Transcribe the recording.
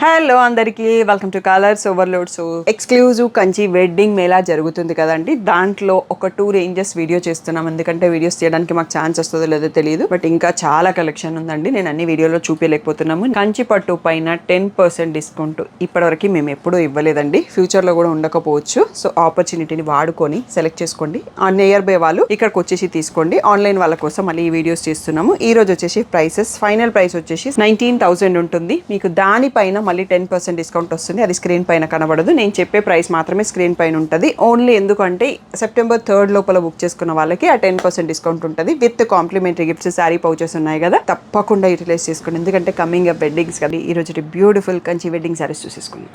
Hello అందరికీ welcome to colours overload. So exclusive Kanchi wedding Mela జరుగుతుంది కదండి, దాంట్లో ఒక 2 రేంజెస్ వీడియో చేస్తున్నాం. ఎందుకంటే వీడియోస్ చేయడానికి మాకు ఛాన్స్ వస్తుందో లేదో తెలియదు, బట్ ఇంకా చాలా కలెక్షన్ ఉందండి. నేను అన్ని వీడియోలో చూపించలేకపోతున్నాము. కంచి పట్టు పైన 10% డిస్కౌంట్ ఇప్పటివరకు మేము ఎప్పుడూ ఇవ్వలేదండి, ఫ్యూచర్లో కూడా ఉండకపోవచ్చు. సో ఆపర్చునిటీని వాడుకొని సెలెక్ట్ చేసుకోండి. నియర్ బై వాళ్ళు ఇక్కడికి వచ్చేసి తీసుకోండి. ఆన్లైన్ వాళ్ళ కోసం మళ్ళీ ఈ వీడియోస్ చేస్తున్నాము. ఈ రోజు వచ్చేసి ప్రైసెస్, ఫైనల్ ప్రైస్ వచ్చేసి 19,000 ఉంటుంది. మీకు దానిపైన మళ్ళీ 10% డిస్కౌంట్ వస్తుంది. అది స్క్రీన్ పైన కనబడదు, నేను చెప్పే ప్రైస్ మాత్రమే స్క్రీన్ పైన ఉంటుంది. ఓన్లీ ఎందుకంటే సెప్టెంబర్ 3 లోపల బుక్ చేసుకున్న వాళ్ళకి ఆ 10% డిస్కౌంట్ ఉంటుంది. With complimentary gifts, sari pouches ఉన్నాయి కదా, తప్పకుండా యూటిలైజ్ చేసుకోండి. ఎందుకంటే కమింగ్ అప్ వెడ్డింగ్స్ కదా, ఈ రోజు బ్యూటిఫుల్ కంచి వెడ్డింగ్ శారీస్ చూసేసుకోండి.